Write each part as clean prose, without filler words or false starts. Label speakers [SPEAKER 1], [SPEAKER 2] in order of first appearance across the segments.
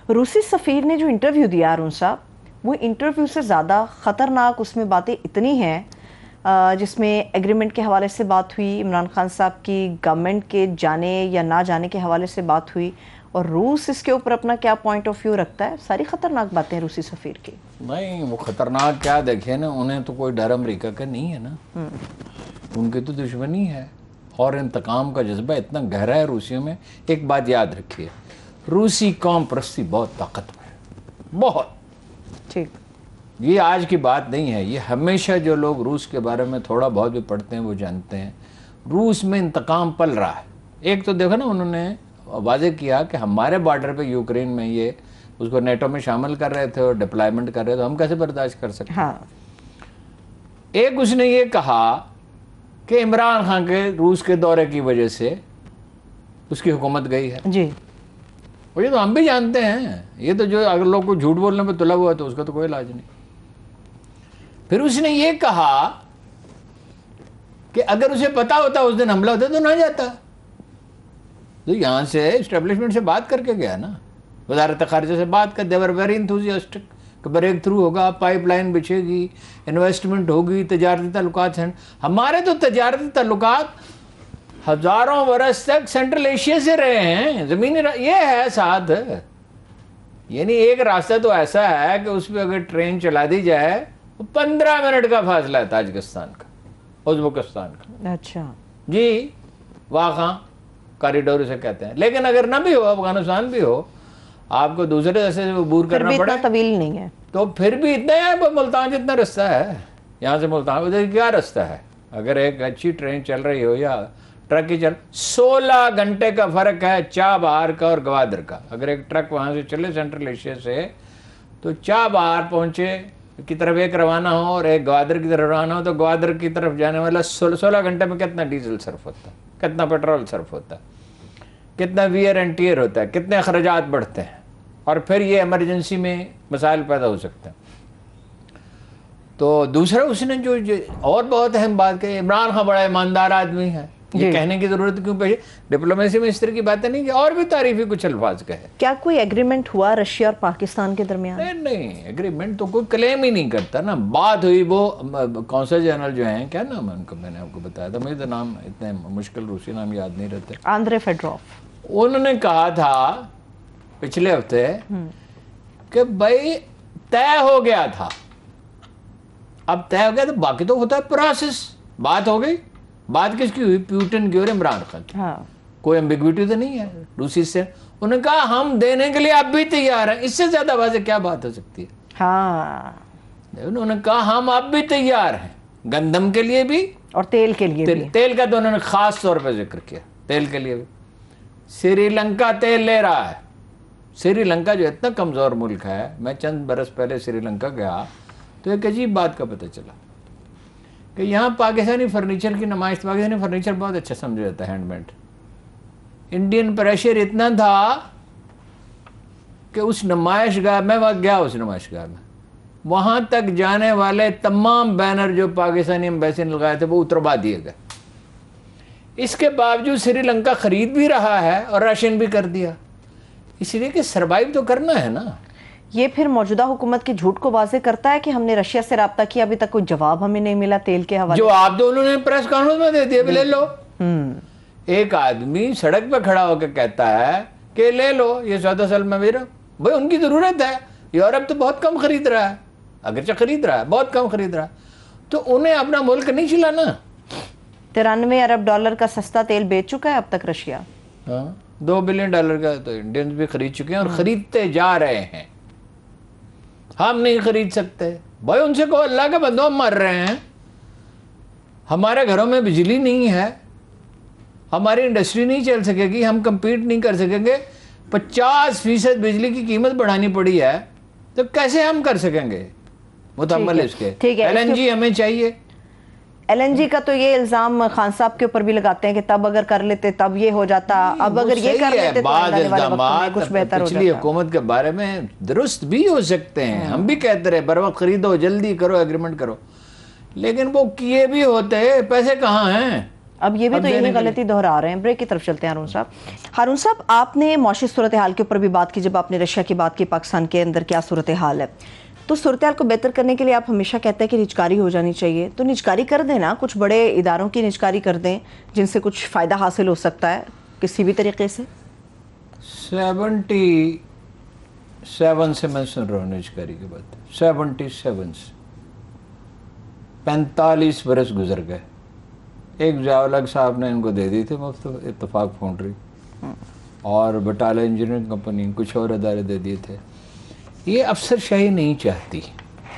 [SPEAKER 1] روسی سفیر نے جو انٹرویو دیا ارون صاحب، وہ انٹرویو سے زیادہ خطرناک اس میں باتیں اتنی ہیں جس میں ایگریمنٹ کے حوالے سے بات ہوئی، عمران خان صاحب کی گورنمنٹ کے جانے یا نہ جانے کے حوالے سے بات ہوئی، اور روس اس کے اوپر اپنا کیا پوائنٹ آف ویو رکھتا ہے. ساری خطرناک باتیں روسی سفیر کی.
[SPEAKER 2] نہیں وہ خطرناک کیا، دیکھیں نا، انہیں تو کوئی ڈر امریکہ کا نہیں ہے نا، ان کی تو دشمنی ہے اور انتقام کا جذبہ اتنا گہرا ہے روسیوں میں. ایک بات یاد رکھیے، روسی قوم پرستی بہت طاقتور ہے، بہت.
[SPEAKER 1] ٹھیک،
[SPEAKER 2] یہ آج کی بات نہیں ہے، یہ ہمیشہ جو لوگ روس کے بارے میں تھوڑا بہت بھی پڑھتے ہیں وہ جانتے ہیں. روس میں انتقام پل رہا ہے. ایک تو دیکھو نا، انہوں نے واضح کیا کہ ہمارے بارڈر پہ یوکرین میں یہ اس کو نیٹو میں شامل کر رہے تھے اور ڈپلائمنٹ کر رہے تھے، ہم کیسے برداشت کر سکتے ہیں.
[SPEAKER 1] ہاں.
[SPEAKER 2] ایک اس نے یہ کہا کہ عمران خان کے روس کے دورے کی وجہ سے اس کی حکومت گئی ہے.
[SPEAKER 1] جی،
[SPEAKER 2] اور یہ تو ہم بھی جانتے ہیں، یہ تو جو اگر لوگ کو جھوٹ بولنے پہ تلا ہوا تو اس کا تو کوئی علاج نہیں. پھر اس نے یہ کہا کہ اگر اسے پتا ہوتا اس دن حملہ ہوتا تو نہ جاتا. تو یہاں سے اسٹیبلشمنٹ سے بات کر کے گیا نا، وزارت خارجہ سے بات کر. دیور ویری انتھوزیاسٹک کہ بریک تھرو ہوگا، پائپ لائن بچھے گی، انویسٹمنٹ ہوگی، تجارتی تعلقات ہیں. ہمارے تو تجارتی تعلقات ہزاروں برس تک سینٹرل ایشیا سے رہے ہیں، زمینی یہ ہے ساتھ. یعنی ایک راستہ تو ایسا ہے کہ اس پہ اگر ٹرین چلا دی جائے 15 منٹ کا فاصلہ ہے تاجکستان کا، ازبکستان کا.
[SPEAKER 1] اچھا
[SPEAKER 2] جی، واخان کاریڈور اسے کہتے ہیں. لیکن اگر نہ بھی ہو، افغانستان بھی ہو، آپ کو دوسرے راستے سے عبور کرنا پڑے
[SPEAKER 1] طویل نہیں ہے
[SPEAKER 2] تو پھر بھی اتنا ہے. ملتان جتنا رستہ ہے یہاں سے ملتان، ادھر کیا رستہ ہے؟ اگر ایک اچھی ٹرین چل رہی ہو یا ٹرک ہی 16 گھنٹے کا فرق ہے چابہار کا اور گوادر کا. اگر ایک ٹرک وہاں سے چلے سینٹرل ایشیا سے تو چابہار پہنچے کی طرف ایک روانہ ہو اور ایک گوادر کی طرف روانہ ہو، تو گوادر کی طرف جانے والا 16 گھنٹے میں کتنا ڈیزل صرف ہوتا ہے، کتنا پیٹرول صرف ہوتا ہے، کتنا ویئر اینڈ ٹیئر ہوتا ہے، کتنے اخراجات بڑھتے ہیں، اور پھر یہ ایمرجنسی میں مسائل پیدا ہو سکتے ہیں. تو دوسرا اس نے جو اور بہت اہم بات کہی، عمران خان بڑا ایماندار آدمی ہے. یہ کہنے کی ضرورت کیوں پڑی؟ ڈپلومیسی میں اس طرح کی باتیں نہیں کہ اور بھی تعریفی کچھ الفاظ کہے.
[SPEAKER 1] کیا کوئی ایگریمنٹ ہوا رشیا اور پاکستان کے درمیان؟
[SPEAKER 2] نہیں، ایگریمنٹ تو کوئی کلیم ہی نہیں کرتا نا. بات ہوئی وہ کونسل جنرل جو ہیں، کیا نام ہے ان کا، میں نے آپ کو بتایا تھا، مجھے تو نام اتنے مشکل روسی نام یاد نہیں رہتے.
[SPEAKER 1] Andrei Fedorov.
[SPEAKER 2] انہوں نے کہا تھا پچھلے ہفتے کہ بھائی طے ہو گیا تھا، اب طے ہو گیا تو باقی تو ہوتا ہے پروسیس. بات ہو گئی. بات کس کی ہوئی؟ پیوٹن کی اور عمران خان کی. کوئی ایمبیگوٹی تو نہیں ہے روسی سے. انہوں نے کہا ہم دینے کے لیے اب بھی تیار ہیں. اس سے زیادہ واضح کیا بات ہو سکتی ہے؟
[SPEAKER 1] ہاں،
[SPEAKER 2] انہوں نے کہا ہم اب بھی تیار ہیں، گندم کے لیے بھی
[SPEAKER 1] اور تیل کے لیے بھی.
[SPEAKER 2] تیل کا تو انہوں نے خاص طور پہ ذکر کیا، تیل کے لیے بھی. سری لنکا تیل لے رہا ہے. سری لنکا جو اتنا کمزور ملک ہے، میں چند برس پہلے سری لنکا گیا تو ایک عجیب بات کا پتہ چلا کہ یہاں پاکستانی فرنیچر کی نمائش، پاکستانی فرنیچر بہت اچھا سمجھا جاتا ہے، ہینڈ میڈ. انڈین پریشر اتنا تھا کہ اس نمائش گاہ میں گیا، اس نمائش گاہ میں وہاں تک جانے والے تمام بینر جو پاکستانی ایمبیسی نے لگائے تھے وہ اتروا دیے گئے. اس کے باوجود سری لنکا خرید بھی رہا ہے اور راشن بھی کر دیا، اس لیے کہ سروائیو تو کرنا ہے نا.
[SPEAKER 1] یہ پھر موجودہ حکومت کی جھوٹ کو واضح کرتا ہے کہ ہم نے رشیا سے رابطہ کیا، ابھی تک کوئی جواب ہمیں نہیں ملا تیل کے حوالے.
[SPEAKER 2] جو آپ تو انہوں نے پریس کانفرنس میں دے دیا، لے لو. ایک آدمی سڑک پہ کھڑا ہو کے کہتا ہے کہ لے لو یہ سودا سلم میں میرا. بھائی ان کی ضرورت ہے. یورپ تو بہت کم خرید رہا ہے، اگرچہ خرید رہا ہے، بہت کم خرید رہا ہے، تو انہیں اپنا ملک نہیں چلانا.
[SPEAKER 1] 93 ارب ڈالر کا سستا تیل بیچ چکا ہے اب تک رشیا.
[SPEAKER 2] 2 بلین ڈالر کا تو انڈینز بھی خرید چکے ہیں اور خریدتے جا رہے ہیں. ہم نہیں خرید سکتے. بھائی ان سے کہو اللہ کے بندو ہم مر رہے ہیں، ہمارے گھروں میں بجلی نہیں ہے، ہماری انڈسٹری نہیں چل سکے گی، ہم کمپیٹ نہیں کر سکیں گے. 50% بجلی کی قیمت بڑھانی پڑی ہے تو کیسے ہم کر سکیں گے متحمل اس کے. ایل این جی ہمیں چاہیے.
[SPEAKER 1] ایل این جی کا تو یہ الزام خان صاحب کے اوپر بھی لگاتے ہیں کہ تب اگر کر لیتے تب یہ ہو جاتا، اب اگر یہ کر لیتے تو آنے والے وقت میں کچھ بہتر ہو جاتا.
[SPEAKER 2] پچھلی حکومت کے بارے میں درست بھی ہو سکتے ہیں، ہم بھی کہتے رہے بر وقت خریدو، جلدی کرو، ایگریمنٹ کرو، لیکن وہ کیے بھی ہوتے، پیسے کہاں ہیں؟
[SPEAKER 1] اب یہ بھی تو یہی غلطی دہرا رہے ہیں. بریک کی طرف چلتے ہیں ہارون صاحب. ہارون صاحب, آپ نے معاشی صورتحال کے اوپر بھی بات کی, جب آپ نے رشیا کی بات کی, پاکستان کے اندر کیا صورتحال ہے, تو صورتحال کو بہتر کرنے کے لیے آپ ہمیشہ کہتے ہیں کہ نجکاری ہو جانی چاہیے. تو نجکاری کر دیں نا, کچھ بڑے اداروں کی نجکاری کر دیں جن سے کچھ فائدہ حاصل ہو سکتا ہے کسی بھی طریقے سے.
[SPEAKER 2] 77 سے میں سن رہا ہوں نجکاری کی بات. 77 سے 45 برس گزر گئے. ایک ضیاء الحق صاحب نے ان کو دے دی تھی مفت, اتفاق فاؤنڈری اور بٹالہ انجینئرنگ کمپنی, کچھ اور ادارے دے دیے تھے. یہ افسر شاہی نہیں چاہتی.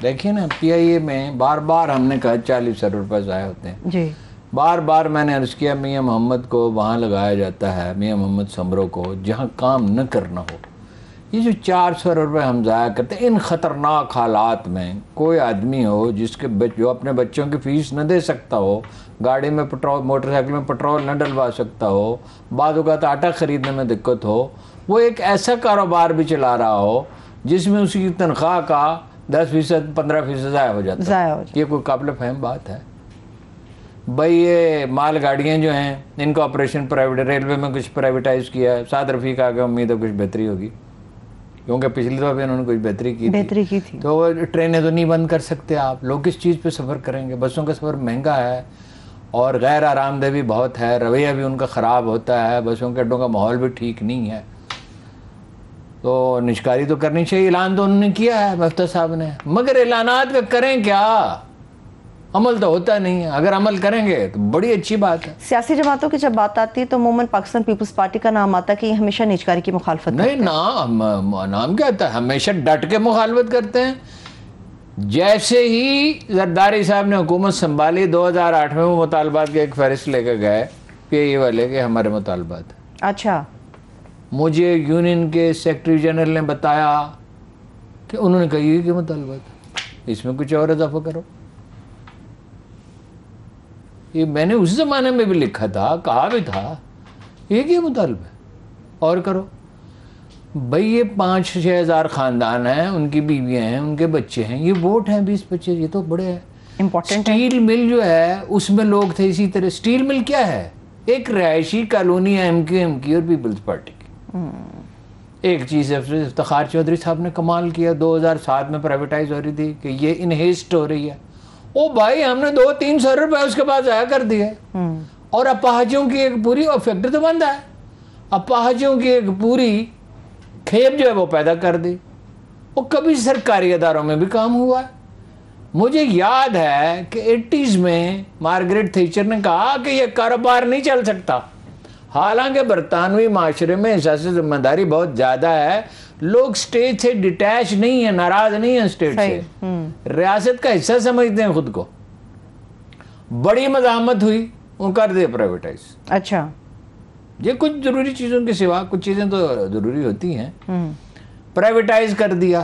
[SPEAKER 2] دیکھیں نا, پی آئی اے میں بار بار ہم نے کہا 40 ارب روپے ضائع ہوتے ہیں
[SPEAKER 1] جی. بار
[SPEAKER 2] بار میں نے عرض کیا میاں محمد کو وہاں لگایا جاتا ہے, میاں محمد سمرو کو, جہاں کام نہ کرنا ہو. یہ جو 400 ارب روپے ہم ضائع کرتے ہیں, ان خطرناک حالات میں کوئی آدمی ہو جس کے جو اپنے بچوں کی فیس نہ دے سکتا ہو, گاڑی میں پٹرول, موٹر سائیکل میں پٹرول نہ ڈلوا سکتا ہو, بعض اوقات آٹا خریدنے میں دقت ہو, وہ ایک ایسا کاروبار بھی چلا رہا ہو جس میں اس کی تنخواہ کا 10% 15% ضائع ہو جاتا ہے. یہ کوئی قابل فہم بات ہے؟ بھائی یہ مال گاڑیاں جو ہیں ان کا آپریشن پرائیویٹ, ریلوے میں کچھ پرائیویٹائز کیا ہے. سعد رفیق آگے امید ہے کچھ بہتری ہوگی, کیونکہ پچھلی دفعہ بھی انہوں نے کچھ بہتری کی تھی. تو ٹرینیں تو نہیں بند کر سکتے آپ. لوگ کس چیز پہ سفر کریں گے؟ بسوں کا سفر مہنگا ہے اور غیر آرام دہ بھی بہت ہے, رویہ بھی ان کا خراب ہوتا ہے, بسوں کے اڈوں کا ماحول بھی ٹھیک نہیں ہے. تو نجکاری تو کرنی چاہیے. اعلان تو انہوں نے کیا ہے مفتہ صاحب نے, مگر اعلانات پہ کریں کیا؟ عمل تو ہوتا نہیں ہے. اگر عمل کریں گے تو بڑی اچھی بات ہے.
[SPEAKER 1] سیاسی جماعتوں کی جب بات آتی ہے تو عموماً پاکستان پیپلز پارٹی کا نام آتا ہے کہ یہ ہمیشہ نجکاری کی مخالفت
[SPEAKER 2] نہیں, نام کیا آتا ہے, ہمیشہ ڈٹ کے مخالفت کرتے ہیں. جیسے ہی زرداری صاحب نے حکومت سنبھالی 2008 میں وہ مطالبات کے ایک فہرست لے کے گئے پی اے والے کے, ہمارے مطالبات.
[SPEAKER 1] اچھا. مجھے
[SPEAKER 2] یونین کے سیکرٹری جنرل نے بتایا کہ انہوں نے کہا یہ کہ مطالبات, اس میں کچھ اور اضافہ کرو. یہ میں نے اس زمانے میں بھی لکھا تھا, کہا بھی تھا, یہ کہ مطالبہ اور کرو. بھئی یہ 5-6 ہزار خاندان ہیں, ان کی بیویاں ہیں, ان کے بچے ہیں, یہ ووٹ ہیں 20-25, یہ تو بڑے ہیں. اسٹیل مل جو ہے اس میں لوگ تھے اسی طرح. اسٹیل مل کیا ہے؟ ایک رہائشی کالونی ہے ایم کی اور پیپلز پارٹی کی. ایک چیز افتخار چودھری صاحب نے کمال کیا, 2007 میں پرائیویٹائز ہو رہی تھی کہ یہ انہیسٹ ہو رہی ہے. او بھائی ہم نے 200-300 روپے اس کے بعد ضائع کر دیے. اور اپاہجوں کی ایک پوری, اور فیکٹری تو بند ہے, اپاہجوں کی ایک پوری کھیپ جو ہے وہ پیدا کر دی. وہ کبھی سرکاری اداروں میں بھی کام ہوا ہے. مجھے یاد ہے کہ 80s میں مارگریٹ تھیچر نے کہا کہ یہ کاروبار نہیں چل سکتا. حالانکہ برطانوی معاشرے میں احساس ذمہ داری بہت زیادہ ہے, لوگ سٹیٹ سے ڈیٹیچ نہیں ہیں, ناراض نہیں ہیں سٹیٹ سے, ریاست کا حصہ سمجھتے ہیں خود کو. بڑی مزاحمت ہوئی, وہ کر دے پرائیویٹائز.
[SPEAKER 1] اچھا.
[SPEAKER 2] یہ کچھ ضروری چیزوں کے سوا کچھ چیزیں تو ضروری ہوتی ہیں, پرائیویٹائز کر دیا.